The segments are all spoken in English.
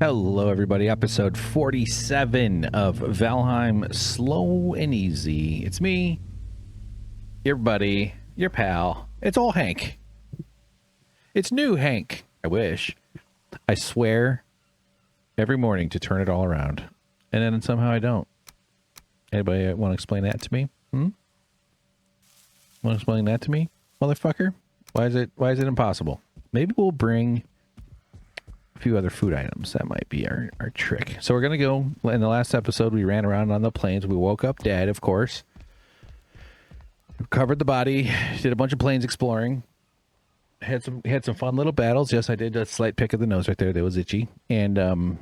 Hello, everybody. Episode 47 of Valheim Slow and Easy. It's me, your buddy, your pal. It's old Hank. It's new Hank. I wish. I swear every morning to turn it all around. And then somehow I don't. Anybody want to explain that to me? Want to explain that to me, motherfucker? Why is it impossible? Maybe we'll bring a few other food items. That might be our trick. So we're gonna go. In the last episode, we ran around on the plains. We woke up dead, of course. Covered the body. Did a bunch of plains exploring. Had some fun little battles. Yes, I did a slight pick of the nose right there. That was itchy. And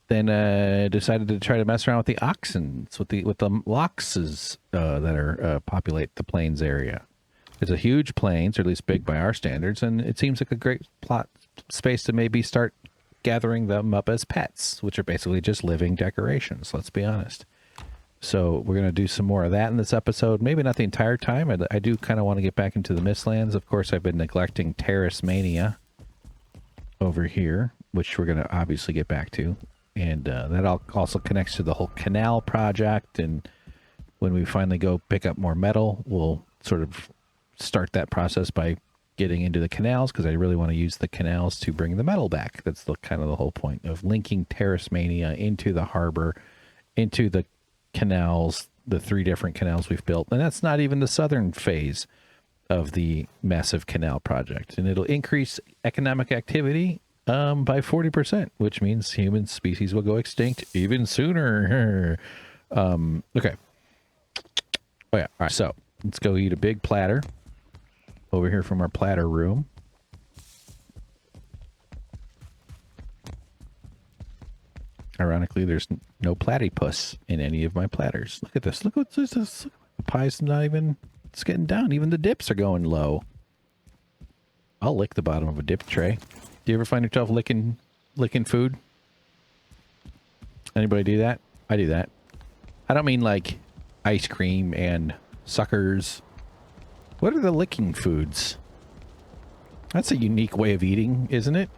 then decided to try to mess around with the oxen, with the loxes that are populate the plains area. It's a huge plains, or at least big by our standards, and it seems like a great plot space to maybe start gathering them up as pets, which are basically just living decorations, let's be honest. So we're going to do some more of that in this episode. Maybe not the entire time. I do kind of want to get back into the Mistlands. Of course, I've been neglecting Terrace Mania over here, which we're going to obviously get back to. And that also connects to the whole canal project. And when we finally go pick up more metal, we'll sort of start that process by getting into the canals, because I really want to use the canals to bring the metal back. That's the kind of the whole point of linking Terrace Mania into the harbor, into the canals, the 3 different canals we've built. And that's not even the southern phase of the massive canal project. And it'll increase economic activity by 40%, which means human species will go extinct even sooner. Okay. Oh yeah. All right. So let's go eat a big platter over here from our platter room. Ironically, there's no platypus in any of my platters. Look at this. Look what's this. The pie's not even, it's getting down. Even the dips are going low. I'll lick the bottom of a dip tray. Do you ever find yourself licking food? Anybody do that? I do that. I don't mean like ice cream and suckers. What are the licking foods? That's a unique way of eating, isn't it?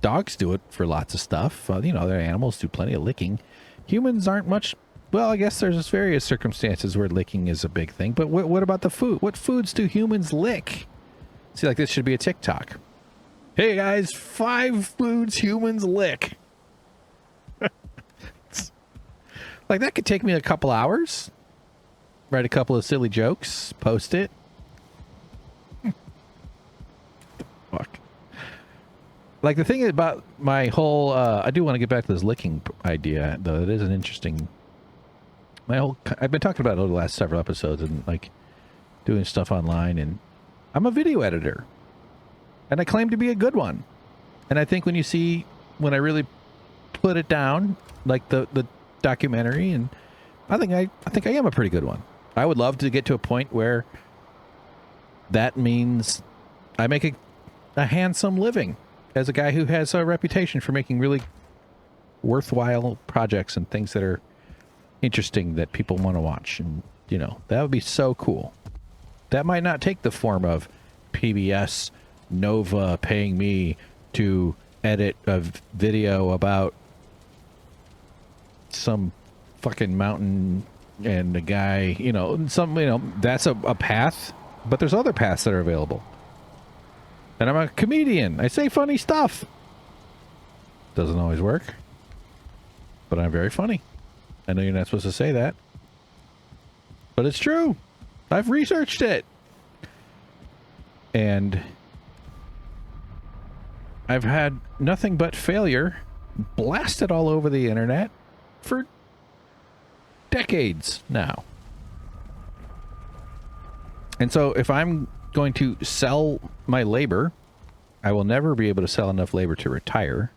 Dogs do it for lots of stuff. You know, their animals do plenty of licking. Humans aren't much. Well, I guess there's various circumstances where licking is a big thing. But what about the food? What foods do humans lick? See, like this should be a TikTok. Hey guys, 5 foods humans lick. Like that could take me a couple hours. Write a couple of silly jokes, post it. Fuck. Like the thing about my whole, I do want to get back to this licking idea, though. It is an interesting. I've been talking about it over the last several episodes, and like doing stuff online, and I'm a video editor, and I claim to be a good one. And I think when I really put it down, like the documentary, and I think I am a pretty good one. I would love to get to a point where that means I make a handsome living as a guy who has a reputation for making really worthwhile projects and things that are interesting that people want to watch. And, you know, that would be so cool. That might not take the form of PBS Nova paying me to edit a video about some fucking mountain and a guy, that's a path, but there's other paths that are available. And I'm a comedian. I say funny stuff. Doesn't always work, but I'm very funny. I know you're not supposed to say that, but it's true. I've researched it. And I've had nothing but failure blasted all over the internet for decades now. And so if I'm going to sell my labor, I will never be able to sell enough labor to retire.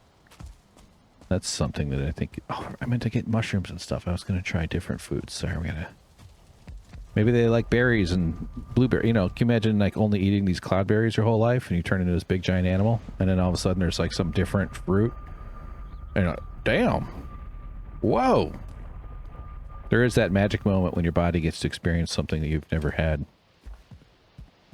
That's something that I think... Oh, I meant to get mushrooms and stuff. I was going to try different foods. So we're going to... Maybe they like berries and blueberry. You know, can you imagine like only eating these cloudberries your whole life and you turn into this big giant animal, and then all of a sudden there's like some different fruit? And you're like, damn. Whoa. There is that magic moment when your body gets to experience something that you've never had.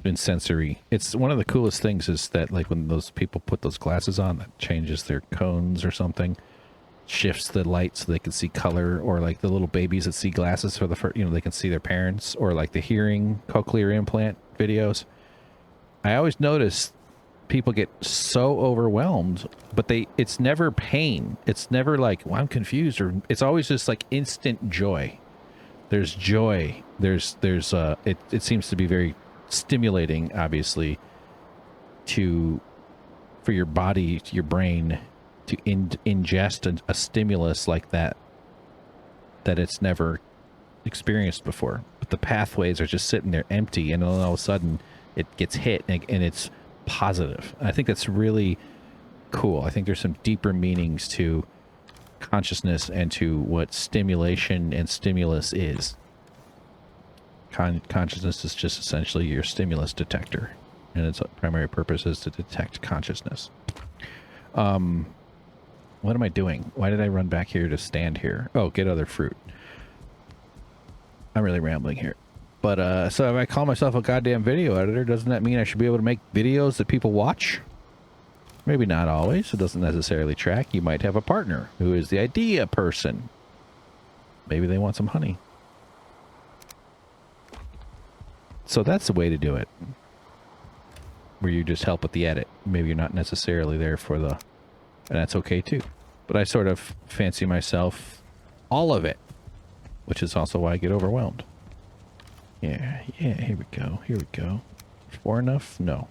been sensory. It's one of the coolest things is that like when those people put those glasses on, that changes their cones or something, shifts the light so they can see color, or like the little babies that see glasses for the first, they can see their parents, or like the hearing cochlear implant videos. I always notice people get so overwhelmed, but it's never pain. It's never like, well, I'm confused, or it's always just like instant joy. There's joy. It seems to be very stimulating, obviously, for your body, to your brain, to ingest a stimulus like that it's never experienced before. But the pathways are just sitting there empty, and all of a sudden it gets hit, and it's positive. I think that's really cool. I think there's some deeper meanings to consciousness and to what stimulation and stimulus is. Consciousness is just essentially your stimulus detector, and its primary purpose is to detect consciousness. What am I doing? Why did I run back here to stand here? Oh, get other fruit. I'm really rambling here. But, so if I call myself a goddamn video editor, doesn't that mean I should be able to make videos that people watch? Maybe not always. It doesn't necessarily track. You might have a partner who is the idea person. Maybe they want some honey. So that's the way to do it. Where you just help with the edit. Maybe you're not necessarily there for the... And that's okay too. But I sort of fancy myself all of it. Which is also why I get overwhelmed. Yeah, here we go. 4 enough? No.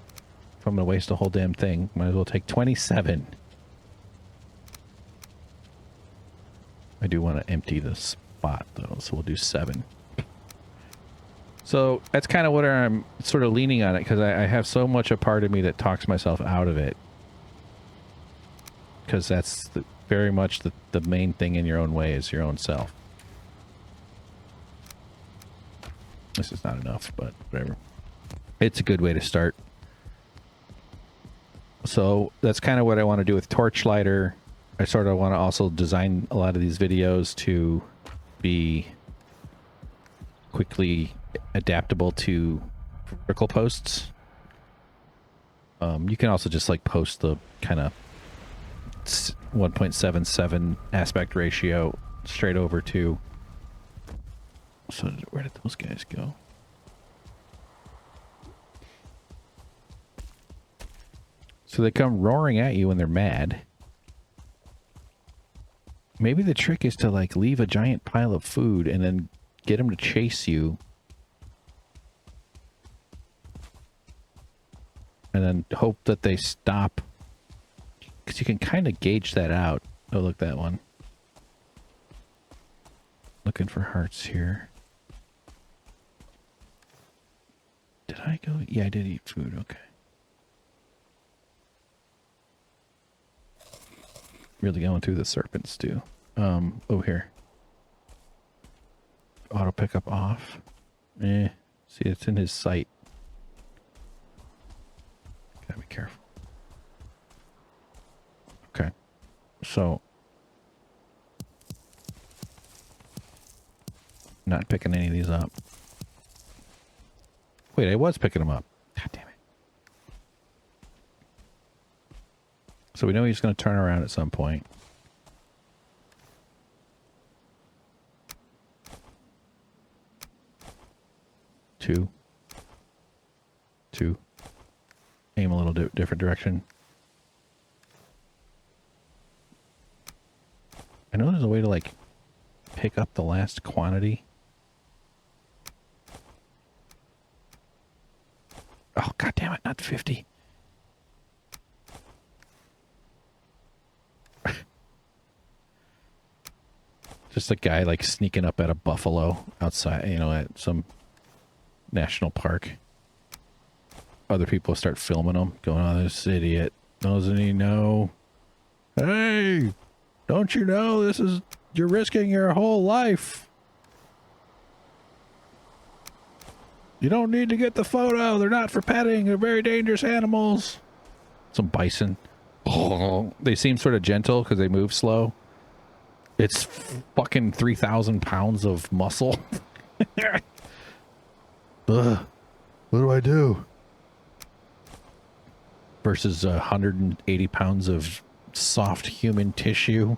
If I'm going to waste a whole damn thing, might as well take 27. I do want to empty the spot, though, so we'll do 7. So that's kind of what I'm sort of leaning on it, because I have so much a part of me that talks myself out of it. Because that's very much the main thing in your own way is your own self. This is not enough, but whatever. It's a good way to start. So that's kind of what I want to do with Torchlighter. I sort of want to also design a lot of these videos to be quickly adaptable to vertical posts. You can also just like post the kind of 1.77 aspect ratio straight over to... So where did those guys go? So they come roaring at you when they're mad. Maybe the trick is to like leave a giant pile of food and then get them to chase you. And then hope that they stop. Because you can kind of gauge that out. Oh, look, that one. Looking for hearts here. Did I go? Yeah, I did eat food. Okay. Really going through the serpents, too. Oh, here. Auto pickup off. See, it's in his sight. Gotta be careful. Okay. So. Not picking any of these up. Wait, I was picking them up. God damn it. So we know he's going to turn around at some point. Two. Aim a little different direction. I know there's a way to like pick up the last quantity. Oh, god damn it, not 50. Just a guy like sneaking up at a buffalo outside, you know, at some national park. Other people start filming him, going, oh, this idiot. Doesn't he know? Hey, don't you know this is, you're risking your whole life. You don't need to get the photo. They're not for petting. They're very dangerous animals. Some bison. Oh, they seem sort of gentle because they move slow. It's fucking 3,000 pounds of muscle. Ugh. What do I do? versus 180 pounds of soft human tissue.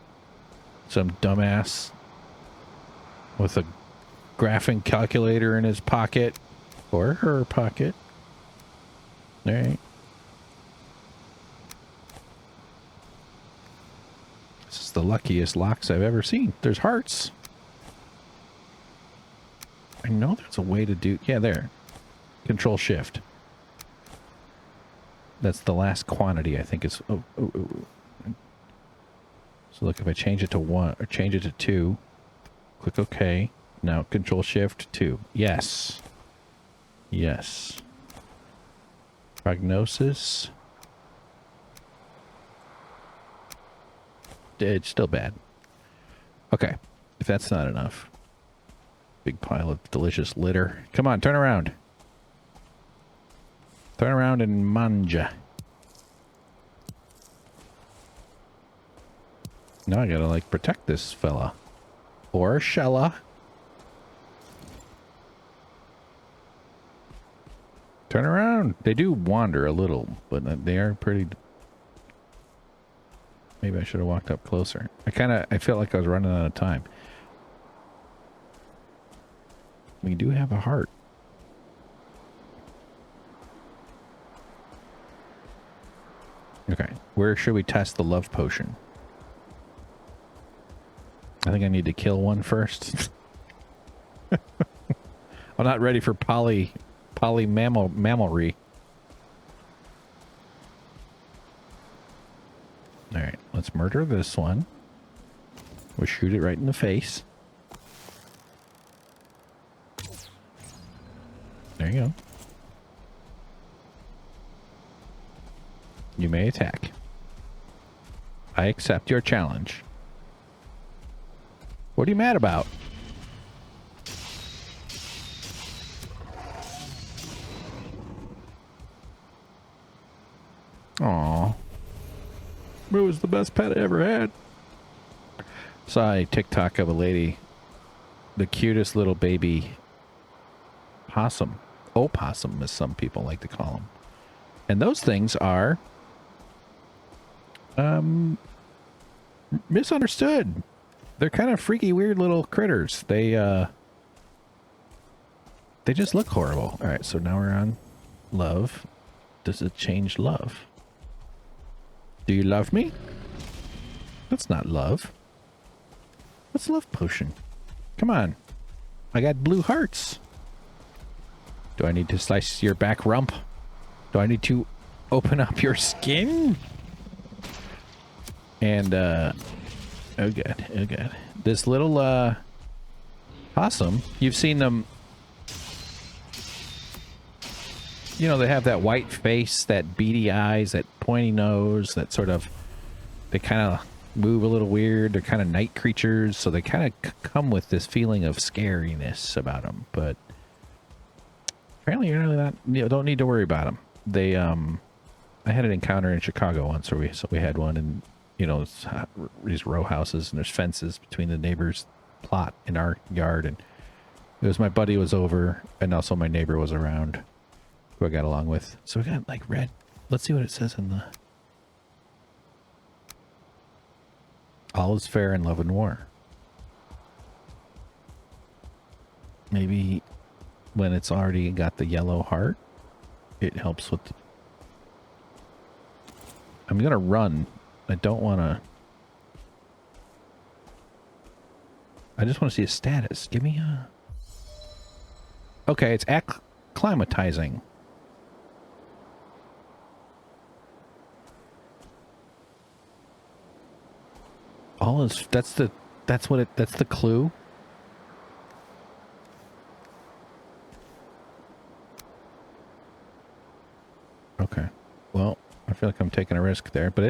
Some dumbass with a graphing calculator in his pocket or her pocket. All right. This is the luckiest locks I've ever seen. There's hearts. I know there's a way to do... Yeah, there. Control Shift. That's the last quantity, I think. Is So look, if I change it to 1 or change it to 2, click OK. Now Control Shift 2. Yes. Yes. Prognosis. It's still bad. Okay. If that's not enough. Big pile of delicious litter. Come on, turn around. Turn around and manja. Now I gotta, like, protect this fella. Or Shella. Turn around. They do wander a little, but they are pretty... Maybe I should have walked up closer. I felt like I was running out of time. We do have a heart. Okay, where should we test the love potion? I think I need to kill one first. I'm not ready for mammary. Alright, let's murder this one. We'll shoot it right in the face. There you go. You may attack. I accept your challenge. What are you mad about? Aww. It was the best pet I ever had. Saw a TikTok of a lady. The cutest little baby possum. Opossum, as some people like to call them. And those things are... misunderstood. They're kind of freaky, weird little critters. They just look horrible. Alright, so now we're on love. Does it change love? Do you love me? That's not love. What's love potion? Come on. I got blue hearts. Do I need to slice your back rump? Do I need to open up your skin? And, oh god, oh god. This little, possum, you've seen them, you know, they have that white face, that beady eyes, that pointy nose, that sort of, they kind of move a little weird. They're kind of night creatures, so they kind of come with this feeling of scariness about them, but apparently you're really not, you don't need to worry about them. They, I had an encounter in Chicago once where we had one, and you know, it's these row houses, and there's fences between the neighbor's plot in our yard, and it was my buddy was over, and also my neighbor was around, who I got along with. So we got like red. Let's see what it says in the... All is fair in love and war. Maybe when it's already got the yellow heart, it helps with... I'm gonna run. I don't want to... I just want to see a status. Give me a... Okay, it's acclimatizing. All is... That's the clue. Okay. Well, I feel like I'm taking a risk there, but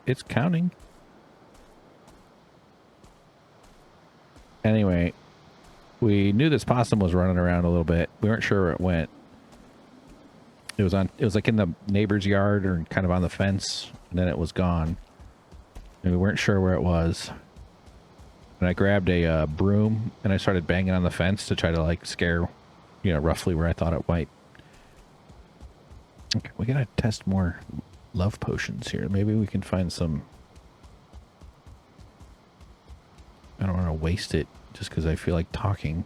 it's counting. Anyway, we knew this possum was running around a little bit. We weren't sure where it went. It was like in the neighbor's yard or kind of on the fence, and then it was gone. And we weren't sure where it was. And I grabbed a broom and I started banging on the fence to try to like scare, you know, roughly where I thought it might. Okay, we gotta test more love potions here. Maybe we can find some. I don't want to waste it just because I feel like talking.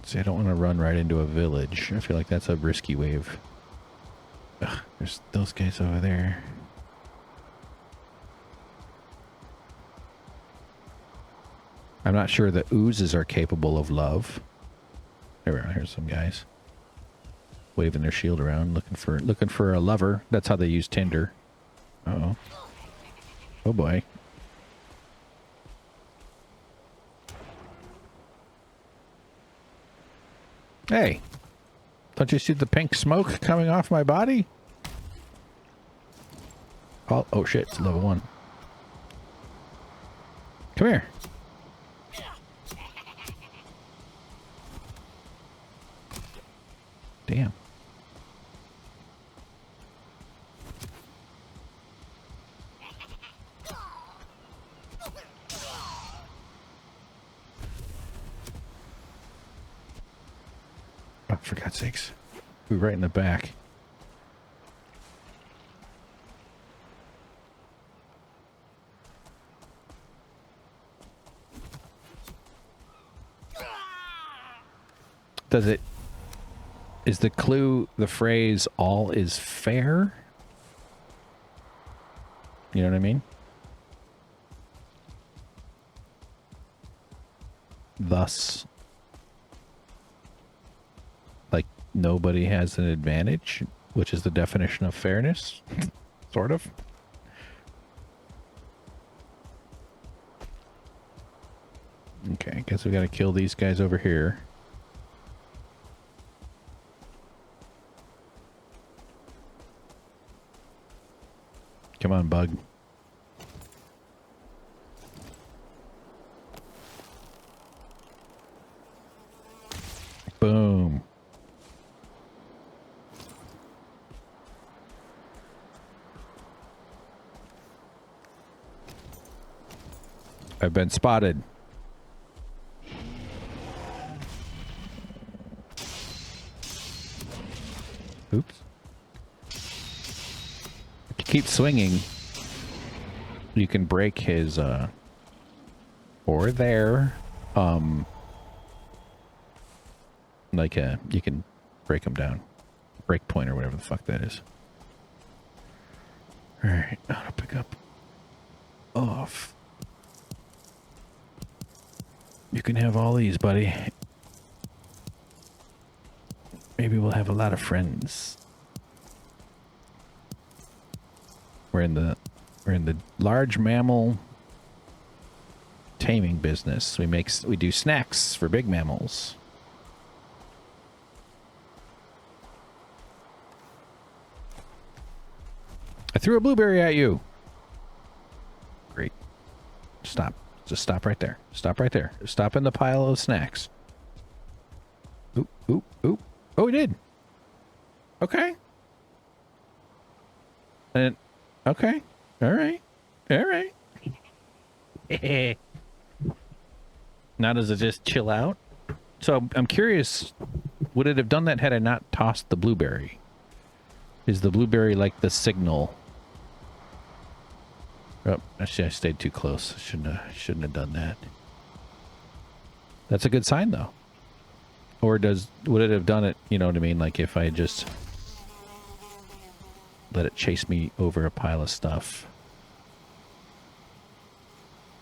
See, I don't want to run right into a village. I feel like that's a risky wave. Ugh, there's those guys over there. I'm not sure the oozes are capable of love. There we are. Here's some guys waving their shield around, looking for a lover. That's how they use Tinder. Uh-oh. Oh boy. Hey, don't you see the pink smoke coming off my body? Oh shit, it's level 1. Come here. Damn. Oh, for God's sakes. We're right in the back. Is the clue the phrase all is fair? You know what I mean? Thus, like, nobody has an advantage, which is the definition of fairness, sort of. Okay, I guess we gotta kill these guys over here. Come on, bug. Boom. I've been spotted. Oops. If you keep swinging, you can break his, or their, like, you can break him down. Break point or whatever the fuck that is. Alright, I'll pick up off. You can have all these, buddy. Maybe we'll have a lot of friends. We're in the large mammal taming business. We do snacks for big mammals. I threw a blueberry at you. Great. Stop. Just stop right there. Stop right there. Stop in the pile of snacks. Oop, oop, oop. Oh, we did. Okay. And okay. All right. All right. Now does it just chill out? So I'm curious, would it have done that had I not tossed the blueberry? Is the blueberry like the signal? Oh, actually, I stayed too close. Shouldn't have done that. That's a good sign, though. Or would it have done it? You know what I mean? Like if I just let it chase me over a pile of stuff.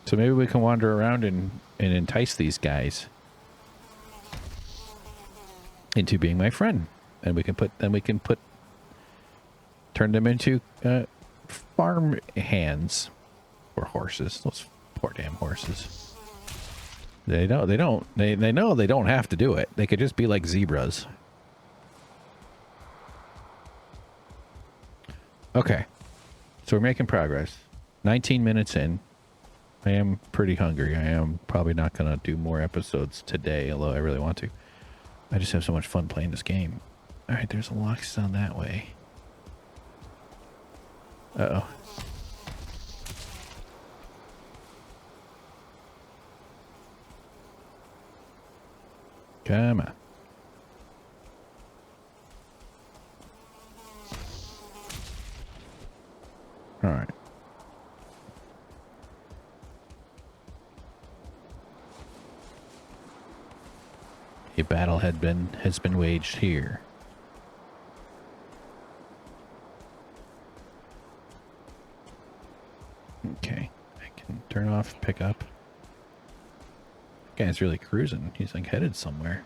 So maybe we can wander around and entice these guys into being my friend, and we can turn them into farm hands or horses. Those poor damn horses. They know they don't have to do it. They could just be like zebras. Okay. So we're making progress. 19 minutes in. I am pretty hungry. I am probably not going to do more episodes today, although I really want to. I just have so much fun playing this game. Alright, there's a lockstone that way. Uh-oh. Come on. All right. A battle has been waged here. Okay, I can turn off, pick up. Guy's really cruising. He's like headed somewhere.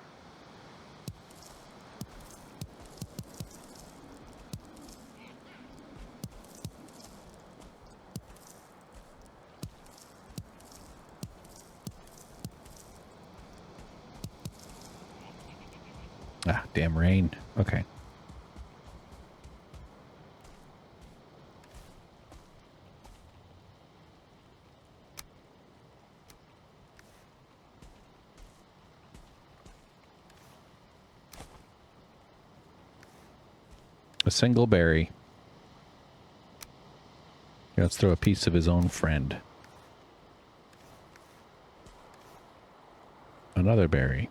Ah, damn rain. Okay. A single berry. Here, let's throw a piece of his own friend. Another berry.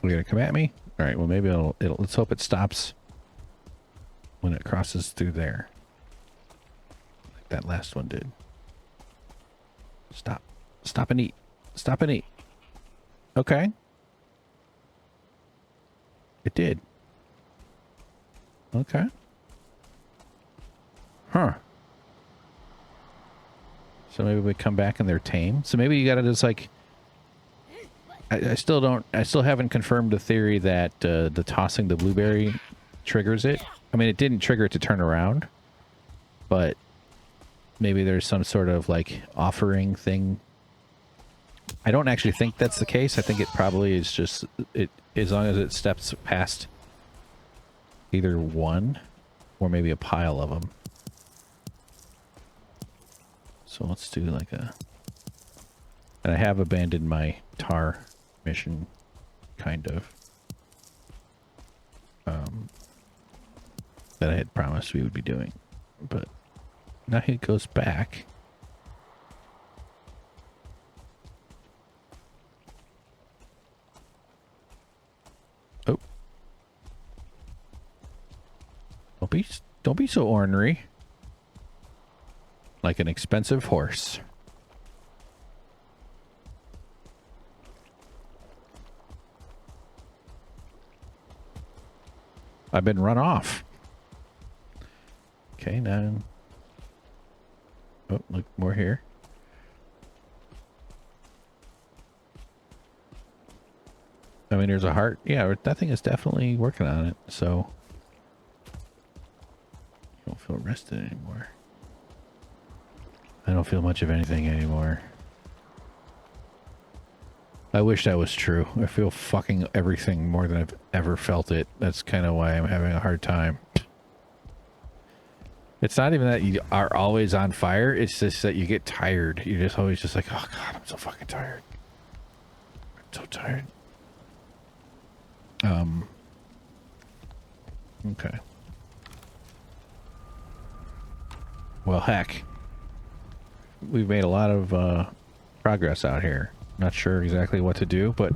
Are you gonna come at me? All right. Well, maybe it'll. Let's hope it stops when it crosses through there, like that last one did. Stop. Stop and eat. Stop and eat. Okay. It did. Okay. Huh. So maybe we come back and they're tame. So maybe you gotta just like. I still haven't confirmed the theory that the tossing the blueberry triggers it. I mean, it didn't trigger it to turn around, but maybe there's some sort of like offering thing. I don't actually think that's the case. I think it probably is just it, as long as it steps past either one or maybe a pile of them. So let's do like a, and I have abandoned my tar mission, kind of, that I had promised we would be doing, but now he goes back. Oh, don't be so ornery, like an expensive horse. I've been run off. Okay, now. Oh, look, more here. I mean, there's a heart. Yeah, that thing is definitely working on it, so. You don't feel rested anymore. I don't feel much of anything anymore. I wish that was true. I feel fucking everything more than I've ever felt it. That's kind of why I'm having a hard time. It's not even that you are always on fire. It's just that you get tired. You're just always just like, oh God, I'm so fucking tired. I'm so tired. Okay. Well, heck. We've made a lot of progress out here. Not sure exactly what to do, but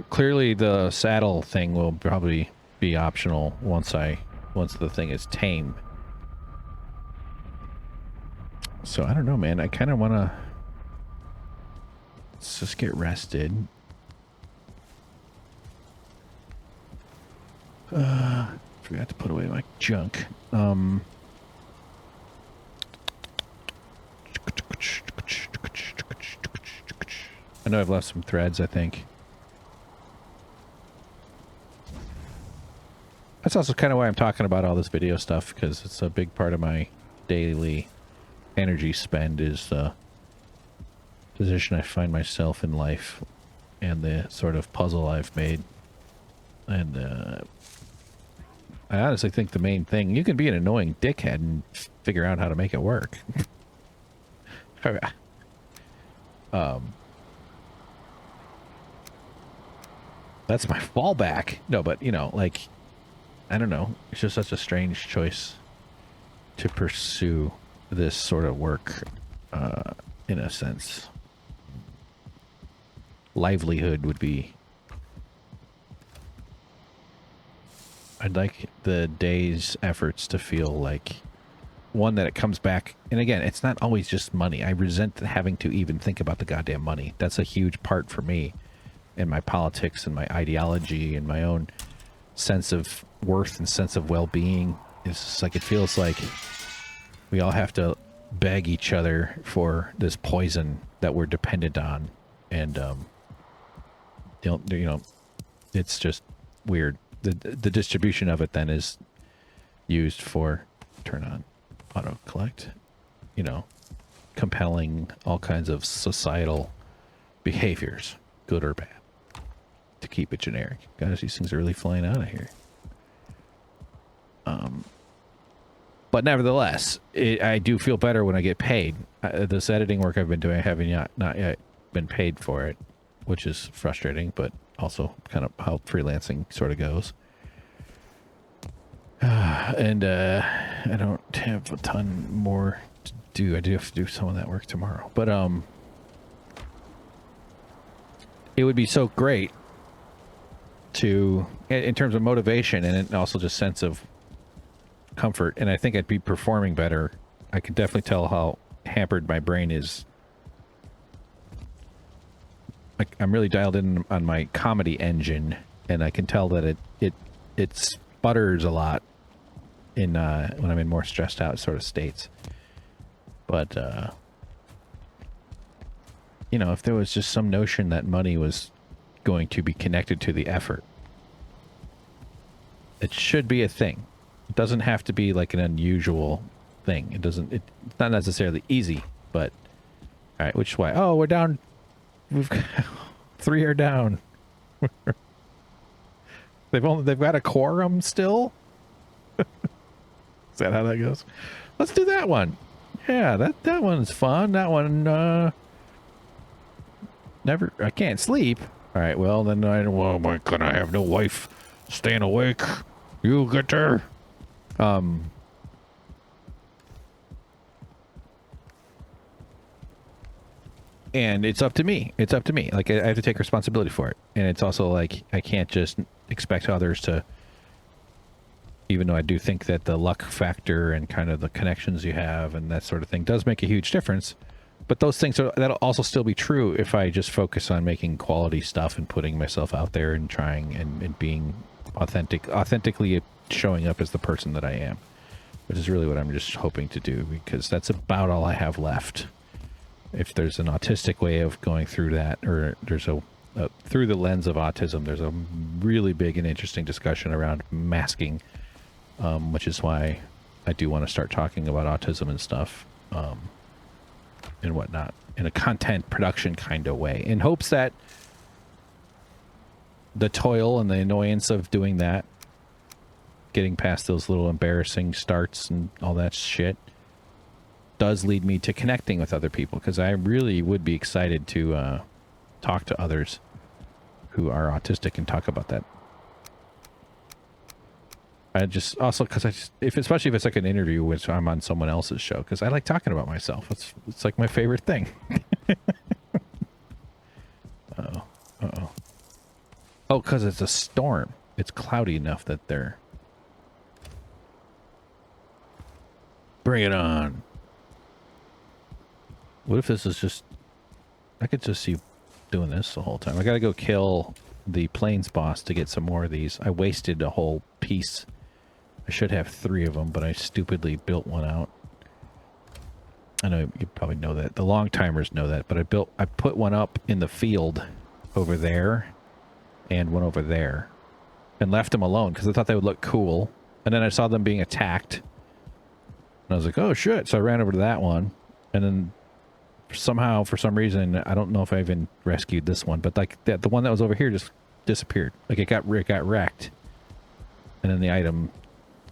clearly the saddle thing will probably be optional once the thing is tame. So I don't know, man. I kind of want to. Let's just get rested. Forgot to put away my junk. I know I've left some threads, I think. That's also kind of why I'm talking about all this video stuff, because it's a big part of my daily energy spend is the position I find myself in life and the sort of puzzle I've made. And I honestly think the main thing, you can be an annoying dickhead and figure out how to make it work. That's my fallback. No, but you know, like, I don't know. It's just such a strange choice to pursue this sort of work, in a sense. Livelihood would be I'd like the day's efforts to feel like one that it comes back. And again, it's not always just money. I resent having to even think about the goddamn money. That's a huge part for me in my politics and my ideology and my own sense of worth and sense of well-being. It's just like, it feels like we all have to beg each other for this poison that we're dependent on. And, you know, it's just weird. The distribution of it then is used for turn on auto collect, you know, compelling all kinds of societal behaviors, good or bad, to keep it generic. Guys, these things are really flying out of here. But nevertheless, I do feel better when I get paid. This editing work I've been doing, I haven't not yet been paid for it, which is frustrating, but also kind of how freelancing sort of goes. And I don't have a ton more to do. I do have to do some of that work tomorrow. But it would be so great to, in terms of motivation and also just sense of comfort, and I think I'd be performing better. I could definitely tell how hampered my brain is. Like, I'm really dialed in on my comedy engine, and I can tell that it sputters a lot in when I'm in more stressed out sort of states. But you know, if there was just some notion that money was going to be connected to the effort, it should be a thing. It doesn't have to be like an unusual thing. It's not necessarily easy, but all right, which way? Oh, we're down. We've got 3 are down. They've got a quorum still. Is that how that goes? Let's do that one. Yeah, that one's fun. That one I can't sleep. All right, well then well, am I gonna have no wife staying awake? You get there. And it's up to me. It's up to me. Like, I have to take responsibility for it. And it's also like, I can't just expect others to, even though I do think that the luck factor and kind of the connections you have and that sort of thing does make a huge difference. But those things that'll also still be true if I just focus on making quality stuff and putting myself out there and trying and being authentically showing up as the person that I am, which is really what I'm just hoping to do, because that's about all I have left. If there's an autistic way of going through that, or there's through the lens of autism, there's a really big and interesting discussion around masking, which is why I do want to start talking about autism and stuff, and whatnot, in a content production kind of way, in hopes that the toil and the annoyance of doing that, getting past those little embarrassing starts and all that shit, does lead me to connecting with other people, because I really would be excited to talk to others who are autistic and talk about that. I just also, because especially if it's like an interview which I'm on someone else's show, because I like talking about myself. It's like my favorite thing. Uh-oh. Oh, because it's a storm. It's cloudy enough that they're... Bring it on. What if this is just... I could just see doing this the whole time. I gotta go kill the plains boss to get some more of these. I wasted a whole piece. I should have 3 of them, but I stupidly built one out. I know you probably know that. The long timers know that, but I put one up in the field over there and one over there and left them alone because I thought they would look cool. And then I saw them being attacked. And I was like, oh shit. So I ran over to that one, and then somehow, for some reason, I don't know if I even rescued this one, but like the one that was over here just disappeared. Like it got wrecked. And then the item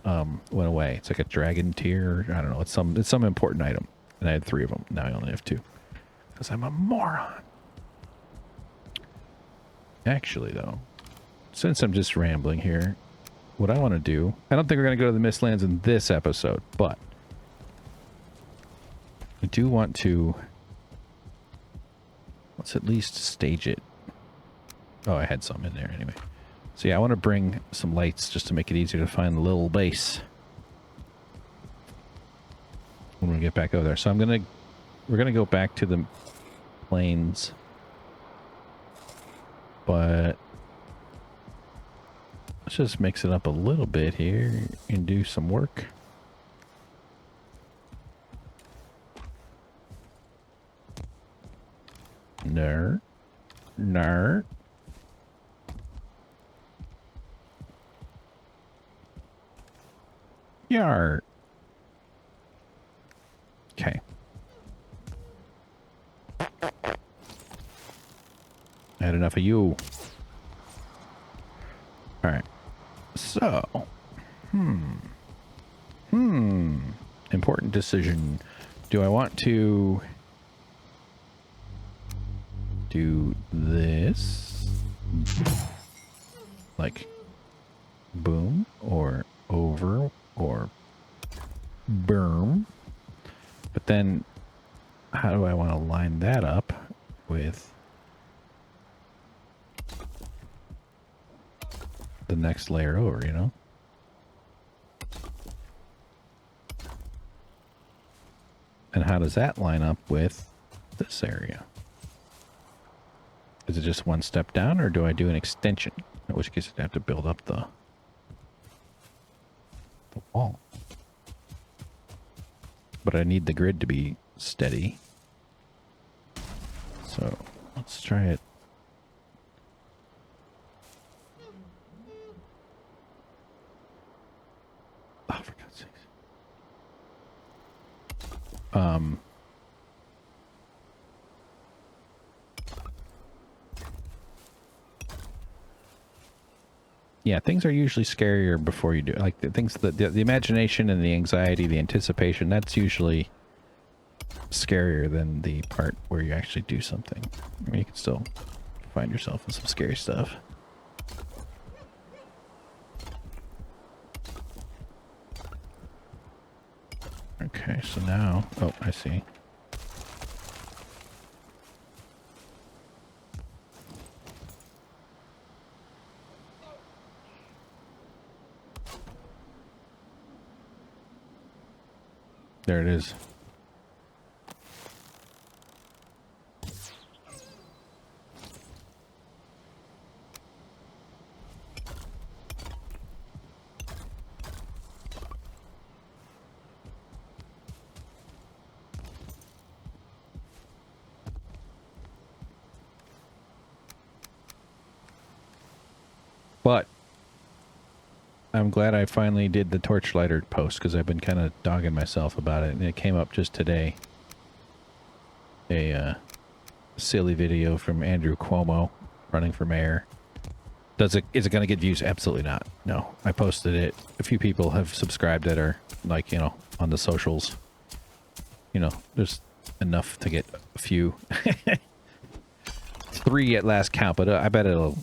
went away. It's like a dragon tear. I don't know. It's some important item. And I had 3 of them. Now I only have 2. Because I'm a moron. Actually, though, since I'm just rambling here, what I want to do... I don't think we're going to go to the Mistlands in this episode, but... I do want to... Let's at least stage it. Oh, I had some in there anyway. So yeah, I want to bring some lights just to make it easier to find the little base when we get back over there. So we're gonna go back to the plains, but let's just mix it up a little bit here and do some work. Ner. Yar. Okay. I had enough of you. Alright. So. Important decision. Do I want to do this? Like, boom, or over, or boom. But then, how do I want to line that up with the next layer over, you know? And how does that line up with this area? Is it just one step down, or do I do an extension? In which case I'd have to build up the wall. But I need the grid to be steady. So let's try it. Oh, for God's sakes. Yeah, things are usually scarier before you do it. Like the things that the imagination and the anxiety, the anticipation, that's usually scarier than the part where you actually do something. I mean, you can still find yourself in some scary stuff. Okay, so now, oh, I see. There it is. But I'm glad I finally did the torchlighter post, because I've been kind of dogging myself about it, and it came up just today. A silly video from Andrew Cuomo running for mayor. Is it going to get views? Absolutely not. No. I posted it. A few people have subscribed that are, like, you know, on the socials. You know, there's enough to get a few. 3 at last count, but I bet it'll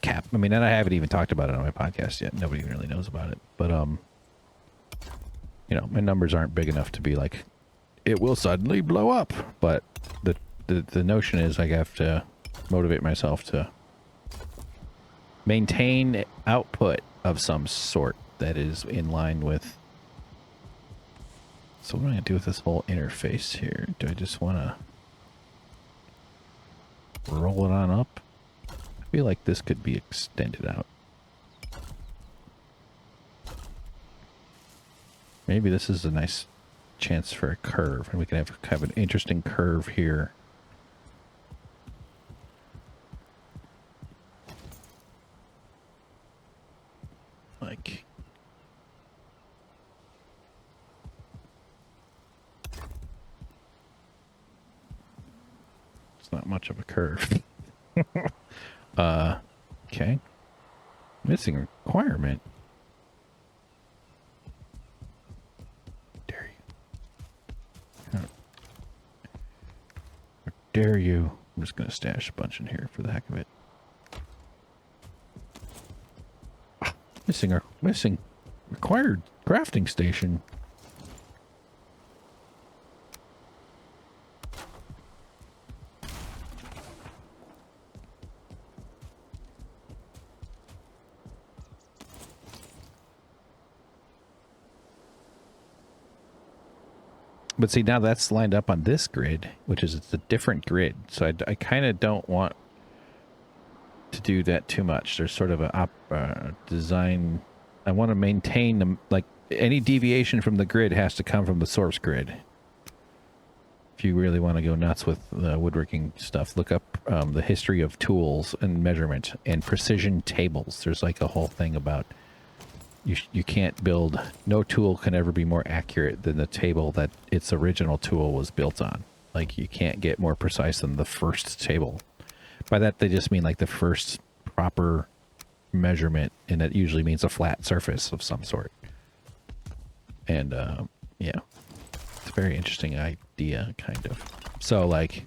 cap. I mean, and I haven't even talked about it on my podcast yet. Nobody really knows about it. But, you know, my numbers aren't big enough to be like, it will suddenly blow up. But the notion is I have to motivate myself to maintain output of some sort that is in line with. So what am I going to do with this whole interface here? Do I just want to roll it on up? I feel like this could be extended out. Maybe this is a nice chance for a curve, and we can have an interesting curve here. Like, it's not much of a curve. Okay. Missing requirement. Dare you. How dare you. I'm just going to stash a bunch in here for the heck of it. Missing required crafting station. But see, now that's lined up on this grid, which is it's a different grid. So I kind of don't want to do that too much. There's sort of a design. I want to maintain them. Like any deviation from the grid has to come from the source grid. If you really want to go nuts with the woodworking stuff, look up the history of tools and measurement and precision tables. There's like a whole thing about you can't build, no tool can ever be more accurate than the table that its original tool was built on. Like you can't get more precise than the first table. By that they just mean like the first proper measurement, and it usually means a flat surface of some sort. And yeah, it's a very interesting idea, kind of. So like,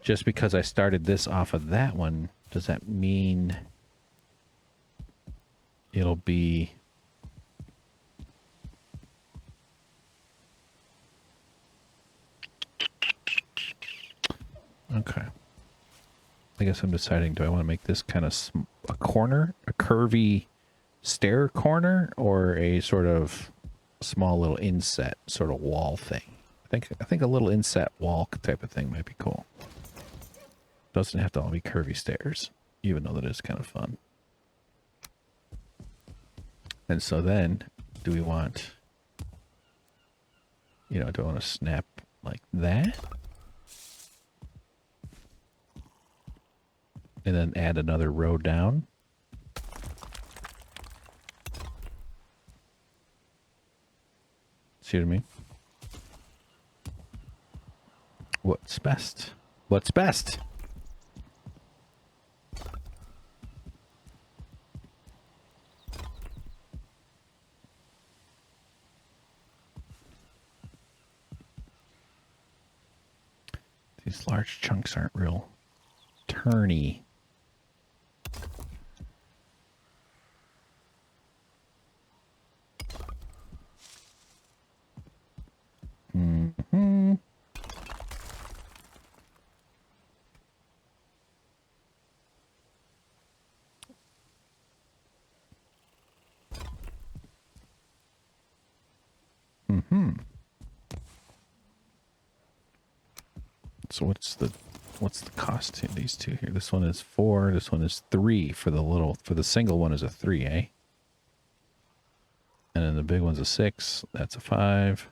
just because I started this off of that one, does that mean it'll be okay? I guess I'm deciding, do I want to make this kind of a corner, a curvy stair corner, or a sort of small little inset sort of wall thing? I think a little inset wall type of thing might be cool. Doesn't have to all be curvy stairs, even though that is kind of fun. And so then, do we want, do I want to snap like that? And then add another row down? See what I mean? What's best? What's best? These large chunks aren't real turny. Mm-hmm. Mm-hmm. So what's the cost to these two here? This one is 4, this one is 3 for the single one is a 3, eh? And then the big one's a 6, that's a 5.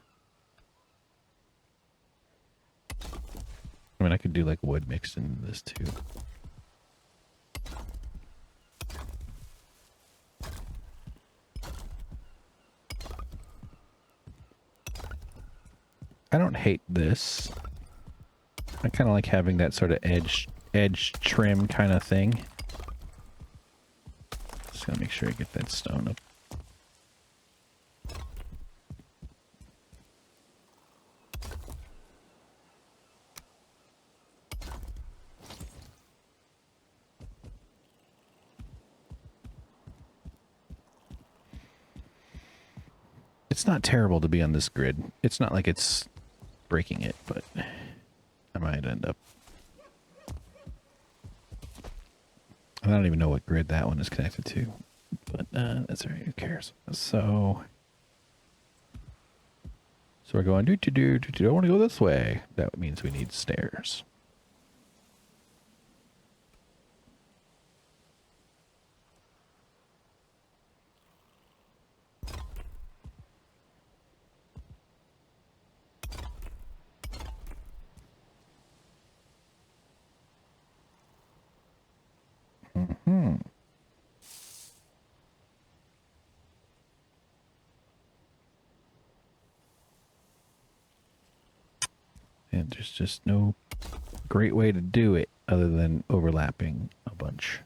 I mean, I could do like wood mixed into this too. I don't hate this. I kind of like having that sort of edge trim kind of thing. Just gotta make sure I get that stone up. It's not terrible to be on this grid. It's not like it's breaking it, but I might end up. I don't even know what grid that one is connected to, but that's all right. Who cares? So we're going do. I want to go this way. That means we need stairs. Mm-hmm. And there's just no great way to do it other than overlapping a bunch.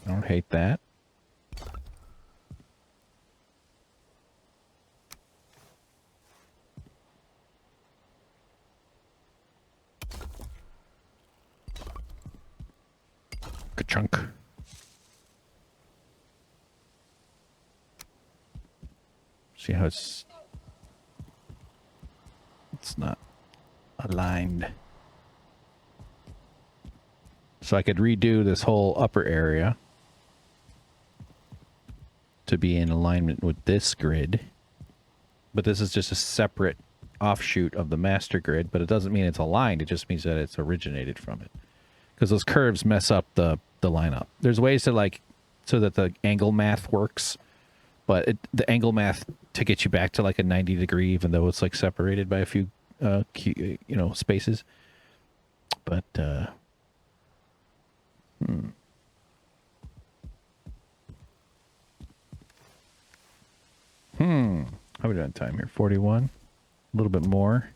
I don't hate that. Ka-chunk. See how it's not aligned. So I could redo this whole upper area to be in alignment with this grid. But this is just a separate offshoot of the master grid, but it doesn't mean it's aligned. It just means that it's originated from it. Because those curves mess up the lineup. There's ways to like, so that the angle math works, but the angle math to get you back to like a 90 degree, even though it's like separated by a few, spaces. But, How are we doing time here? 41? A little bit more.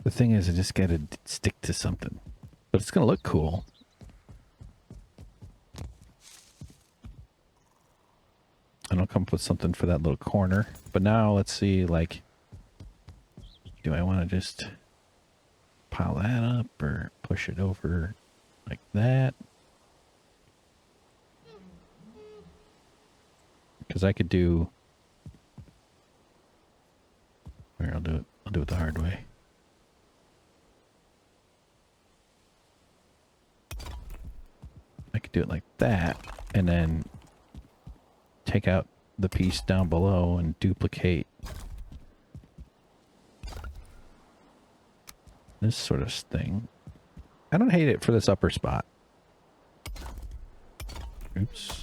The thing is, I just gotta stick to something. But it's gonna look cool. And I'll come up with something for that little corner. But now let's see, like, do I want to just pile that up or push it over like that? Because I could do... Here, I'll do it the hard way. I could do it like that, and then take out the piece down below and duplicate this sort of thing. I don't hate it for this upper spot. Oops.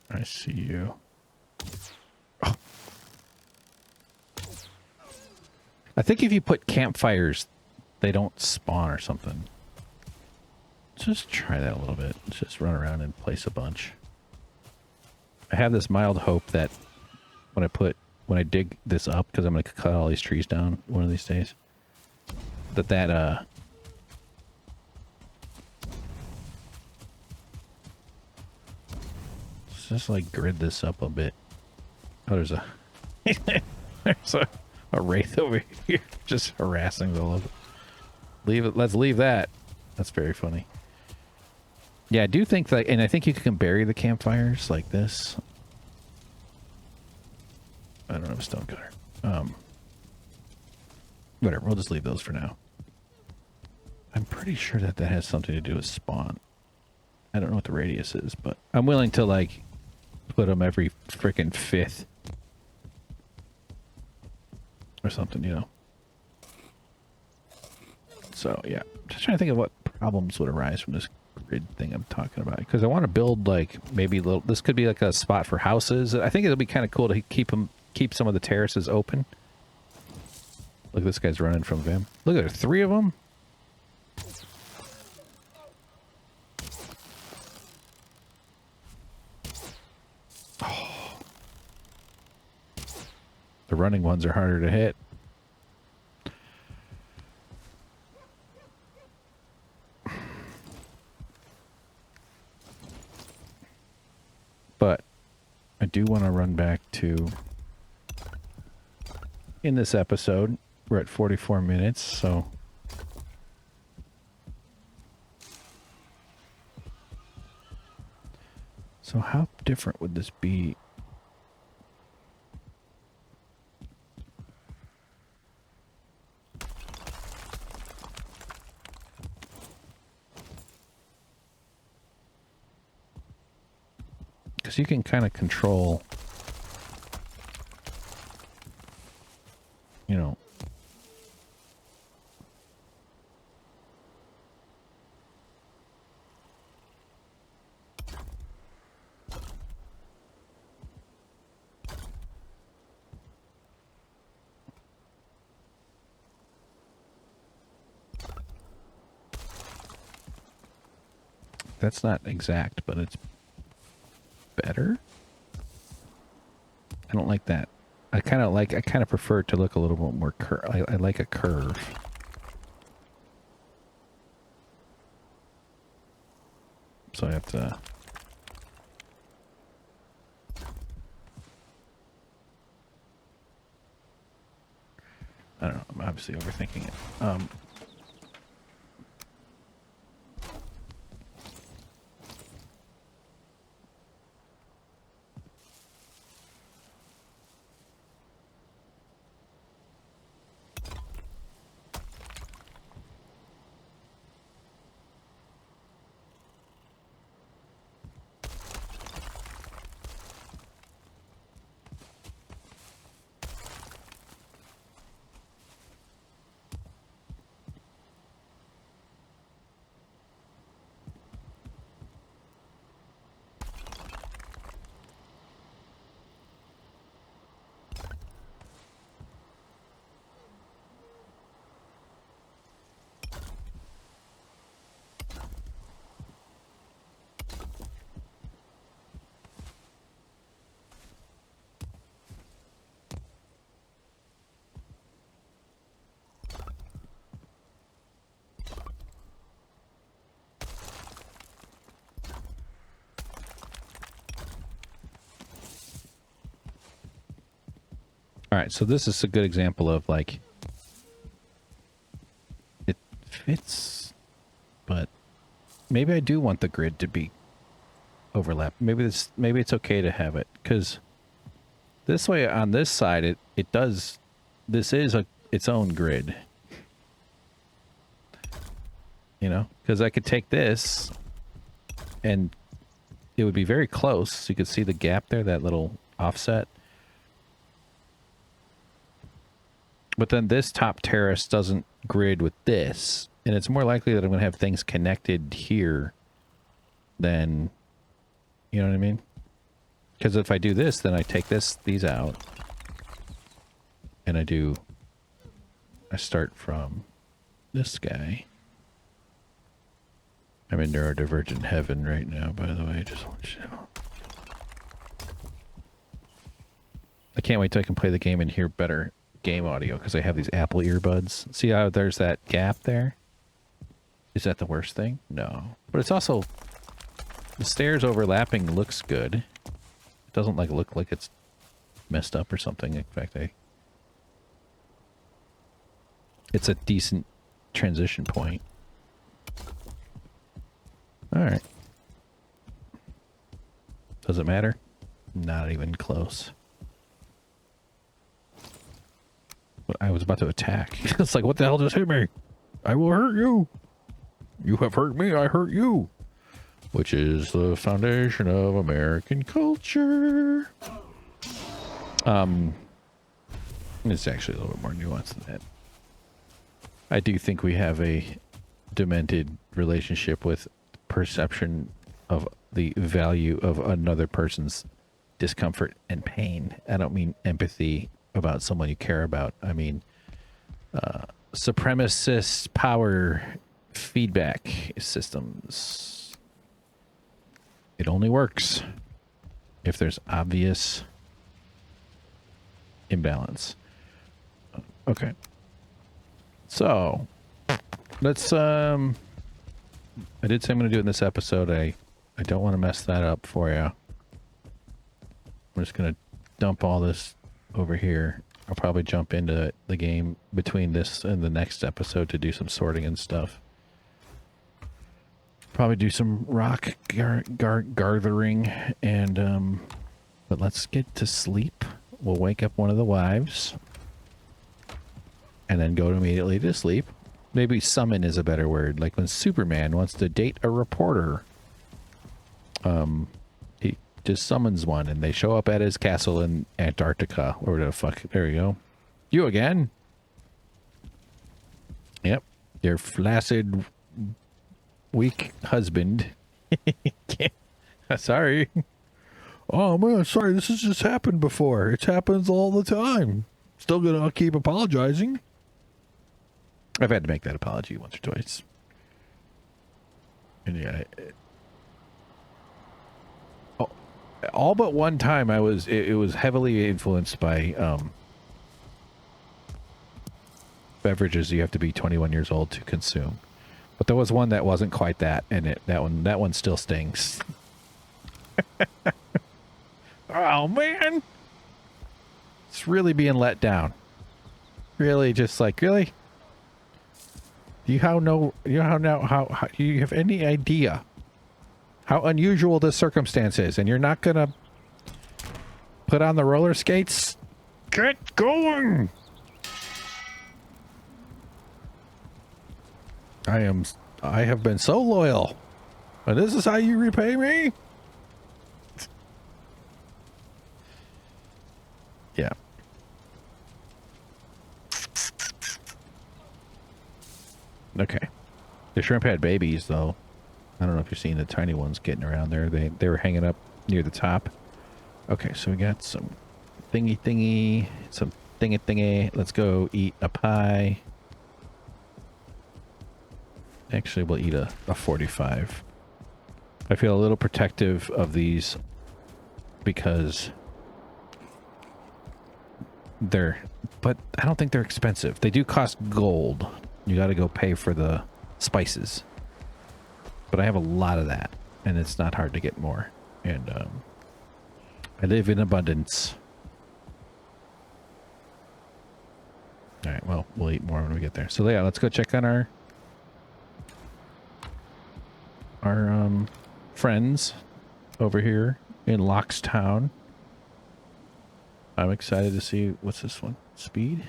I see you. Oh. I think if you put campfires, they don't spawn or something. Just try that a little bit. Let's just run around and place a bunch. I have this mild hope that when I dig this up, because I'm going to cut all these trees down one of these days, that just like grid this up a bit. Oh, there's a wraith over here just harassing the local. Leave it. Let's leave that. That's very funny. Yeah, I do think that, and I think you can bury the campfires like this. I don't have a stone cutter. Whatever. We'll just leave those for now. I'm pretty sure that has something to do with spawn. I don't know what the radius is, but I'm willing to like put them every freaking 5th or something, you know. So yeah, just trying to think of what problems would arise from this grid thing I'm talking about, because I want to build like maybe this could be like a spot for houses. I think it'll be kind of cool to keep some of the terraces open. Look, this guy's running from him. Look, there's 3 of them. The running ones are harder to hit. But I do want to run back to... In this episode, we're at 44 minutes, so... So how different would this be? Because you can kind of control, you know, that's not exact, but it's better. I don't like that. I kind of prefer it to look a little bit more I like a curve. So I have to... I don't know. I'm obviously overthinking it. All right, so this is a good example of like it fits, but maybe I do want the grid to be overlapped. Maybe it's okay to have it because this way on this side it does. This is its own grid, you know, because I could take this and it would be very close. You could see the gap there, that little offset. But then this top terrace doesn't grid with this. And it's more likely that I'm going to have things connected here than, you know what I mean? Because if I do this, then I take these out. And I start from this guy. I'm in neurodivergent heaven right now, by the way. Just want you to know. I can't wait till I can play the game and hear better game audio because I have these Apple earbuds. See how there's that gap there? Is that the worst thing? No. But it's also... The stairs overlapping looks good. It doesn't look like it's messed up or something. In fact, it's a decent transition point. Alright. Does it matter? Not even close. But I was about to attack. It's like, what the hell just hit me? I will hurt you. You have hurt me, I hurt you. Which is the foundation of American culture. It's actually a little bit more nuanced than that. I do think we have a demented relationship with perception of the value of another person's discomfort and pain. I don't mean empathy about someone you care about. I mean supremacist power feedback systems. It only works if there's obvious imbalance. Okay. So, let's I did say I'm going to do it in this episode. I don't want to mess that up for you. I'm just going to dump all this over here. I'll probably jump into the game between this and the next episode to do some sorting and stuff. Probably do some rock gathering and but let's get to sleep. We'll wake up one of the wives and then go immediately to sleep. Maybe summon is a better word. Like when Superman wants to date a reporter, he just summons one and they show up at his castle in Antarctica or whatever the fuck. There you go. You again? Yep. Your flaccid, weak husband. Sorry. Oh man, sorry. This has just happened before. It happens all the time. Still gonna keep apologizing. I've had to make that apology once or twice. And yeah, all but one time I was, it was heavily influenced by beverages you have to be 21 years old to consume. But there was one that wasn't quite that, and that one still stings. Oh man, it's really being let down. Really, just like really. Do you how you have any idea how unusual this circumstance is, and you're not gonna put on the roller skates? Get going! I have been so loyal, and this is how you repay me? Yeah. Okay. The shrimp had babies, though. I don't know if you're seeing the tiny ones getting around there. They were hanging up near the top. Okay, so we got some thingy, some thingy. Let's go eat a pie. Actually, we'll eat a 45. I feel a little protective of these because but I don't think they're expensive. They do cost gold. You got to go pay for the spices. But I have a lot of that, and it's not hard to get more. And I live in abundance. All right, well, we'll eat more when we get there. So yeah, let's go check on our friends over here in Lockstown. I'm excited to see, what's this one? Speed?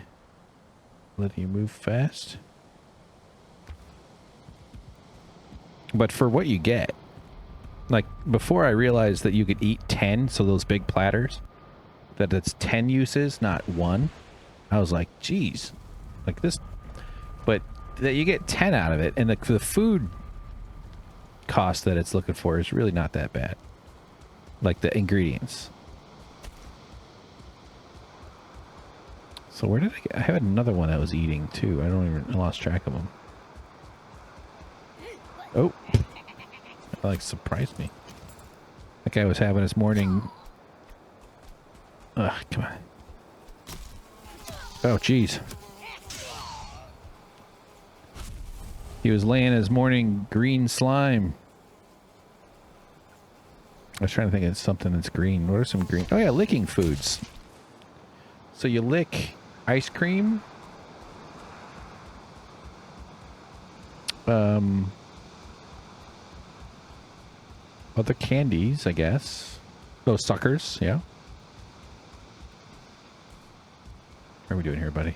Letting you move fast. But for what you get, like before I realized that you could eat 10, so those big platters, that it's 10 uses, not one. I was like, geez, like this, but that you get 10 out of it, and the food cost that it's looking for is really not that bad. Like the ingredients. So where did I had another one I was eating too. I lost track of them. Oh, that like surprised me. That guy was having his morning. Ugh, come on. Oh, jeez. He was laying his morning green slime. I was trying to think of something that's green. What are some green? Oh yeah, licking foods. So you lick ice cream. Other candies, I guess. Those suckers, yeah. How are we doing here, buddy?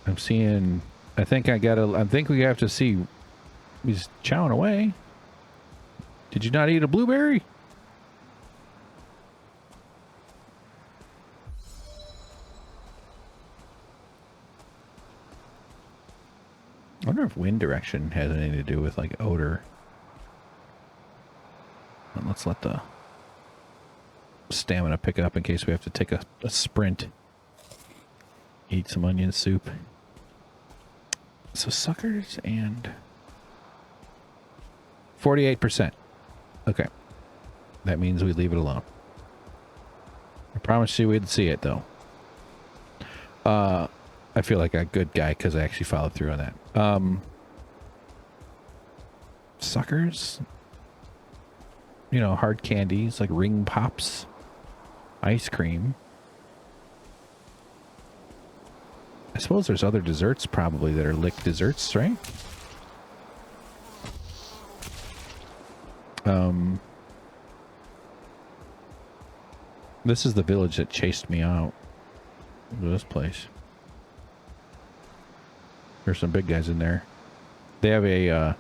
I'm seeing... I think we have to see... He's chowing away. Did you not eat a blueberry? I wonder if wind direction has anything to do with, like, odor. And let's let the stamina pick up in case we have to take a sprint. Eat some onion soup. So suckers and 48%. Okay. That means we leave it alone. I promised you we'd see it though. I feel like a good guy because I actually followed through on that. Suckers. You know, hard candies like ring pops, ice cream. I suppose there's other desserts probably that are licked desserts, right? This is the village that chased me out. Look at this place. There's some big guys in there. They have a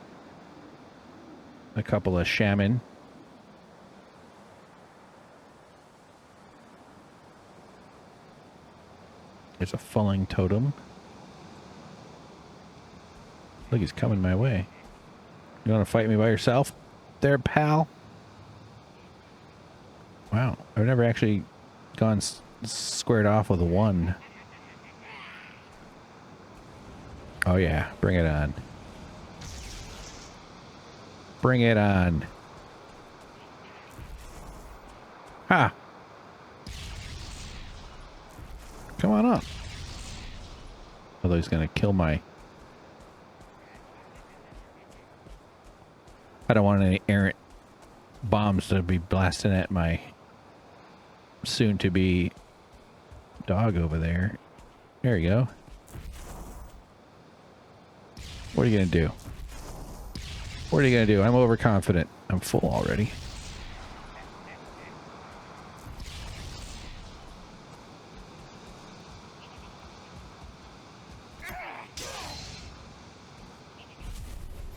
couple of shaman. There's a falling totem. Look, he's coming my way. You want to fight me by yourself there, pal? Wow, I've never actually gone squared off with a 1. Oh yeah, bring it on. Bring it on. Ha! Come on up. Although he's gonna kill my... I don't want any errant bombs to be blasting at my soon-to-be dog over there. There you go. What are you going to do? What are you going to do? I'm overconfident. I'm full already.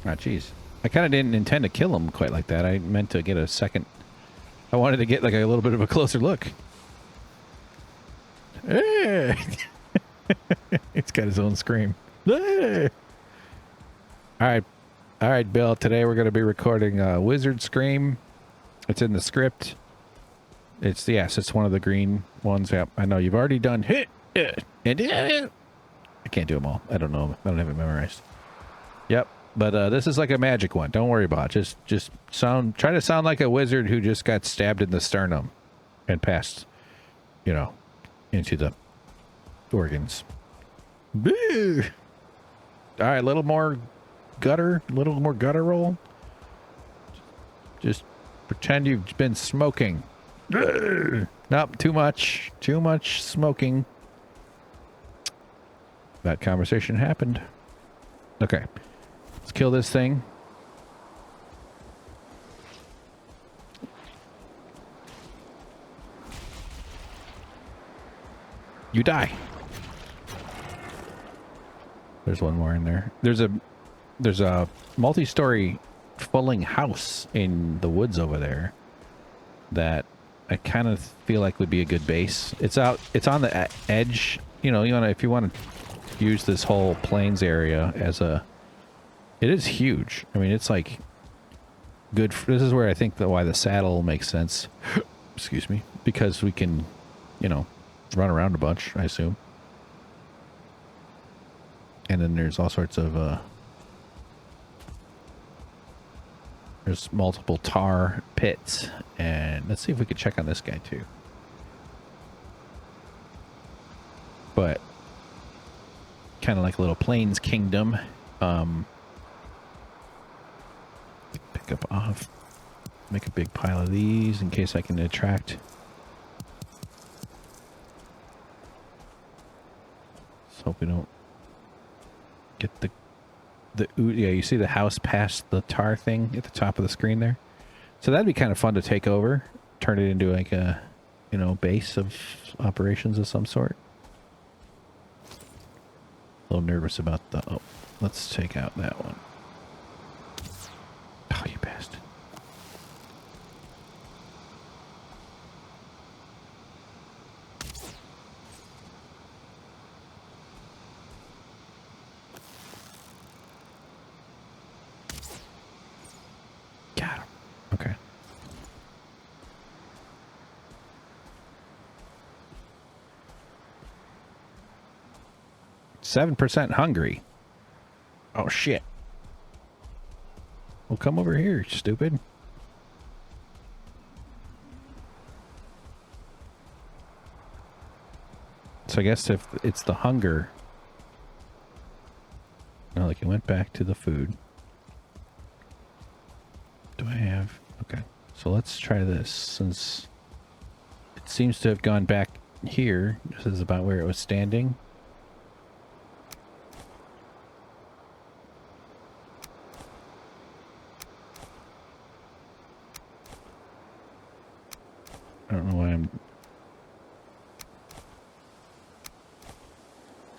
Ah, jeez. I kind of didn't intend to kill him quite like that. I meant to get a second. I wanted to get like a little bit of a closer look. It's got his own scream. All right, Bill. Today we're going to be recording Wizard Scream. It's in the script. It's one of the green ones. Yep, I know you've already done hit. I can't do them all. I don't know. I don't have it memorized. Yep. But this is like a magic one. Don't worry about it. Just try to sound like a wizard who just got stabbed in the sternum and passed, you know, into the organs. Boo! All right, a little more guttural. Just pretend you've been smoking. Nope, too much smoking. That conversation happened. Okay. Let's kill this thing. You die. There's one more in there. There's a multi-story falling house in the woods over there that I kind of feel like would be a good base. It's on the edge. You know, if you want to use this whole plains area as a. It is huge. I mean, it's like good. This is where I think why the saddle makes sense. Excuse me, because we can, run around a bunch. I assume. And then there's all sorts of. There's multiple tar pits, and let's see if we could check on this guy too. But kind of like a little plains kingdom. Pick up off. Make a big pile of these in case I can attract. Let's hope we don't get the yeah, you see the house past the tar thing at the top of the screen there. So that'd be kind of fun to take over, turn it into like a, base of operations of some sort. A little nervous about the. Oh, let's take out that one. Oh, you bastard. Got him. Okay. %7 hungry. Oh, shit. Well, come over here, stupid. So I guess if it's the hunger. No, like it went back to the food. Do I have... Okay. So let's try this since it seems to have gone back here. This is about where it was standing. I don't know why I'm...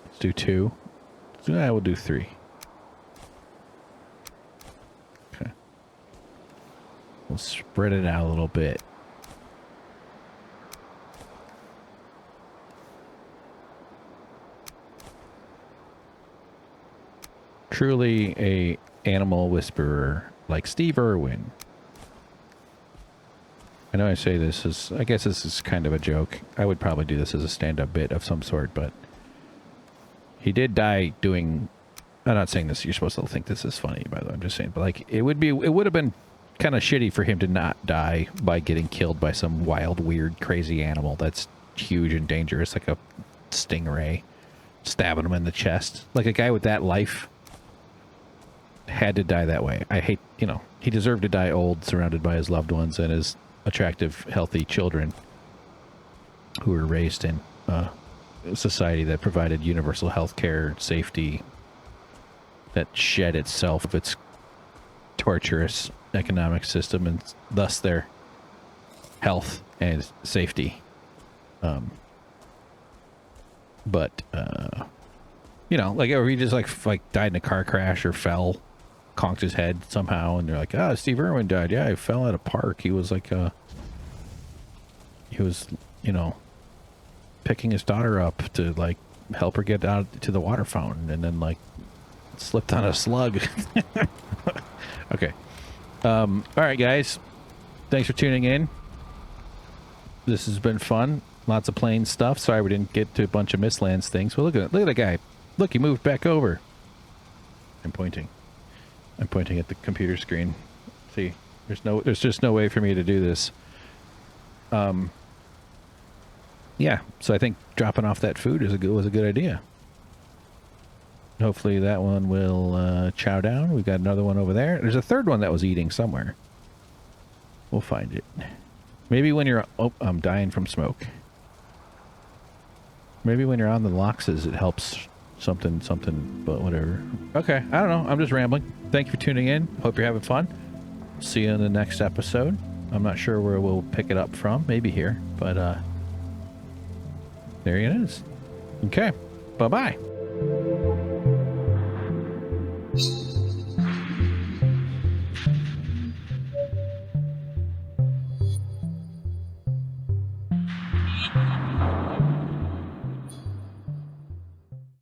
Let's do 2. So I will do 3. Okay. We'll spread it out a little bit. Truly a animal whisperer like Steve Irwin. I know I say this as, I guess this is kind of a joke. I would probably do this as a stand-up bit of some sort, but he did die doing, I'm not saying this, you're supposed to think this is funny, by the way, I'm just saying, but like, it would have been kind of shitty for him to not die by getting killed by some wild, weird, crazy animal that's huge and dangerous, like a stingray, stabbing him in the chest. Like a guy with that life had to die that way. I hate, you know, he deserved to die old, surrounded by his loved ones and his attractive, healthy children who were raised in a society that provided universal health care, safety, that shed itself of its torturous economic system and thus their health and safety. But you know, like, or he just like died in a car crash or fell, conked his head somehow, and they're like, ah, Steve Irwin died. Yeah, he fell at a park. He was like, he was, you know, picking his daughter up to like help her get out to the water fountain, and then like slipped on a slug. Okay. All right, guys. Thanks for tuning in. This has been fun. Lots of plane stuff. Sorry we didn't get to a bunch of Mistlands things. Well, look at that guy. Look, he moved back over. I'm pointing at the computer screen. See, there's just no way for me to do this. Yeah, so I think dropping off that food was a good idea. Hopefully that one will chow down. We've got another one over there. There's a third one that was eating somewhere. We'll find it. Maybe when you're... Oh, I'm dying from smoke. Maybe when you're on the Loxes, it helps something, but whatever. Okay, I don't know. I'm just rambling. Thank you for tuning in. Hope you're having fun. See you in the next episode. I'm not sure where we'll pick it up from. Maybe here, but there it is. Okay, bye-bye.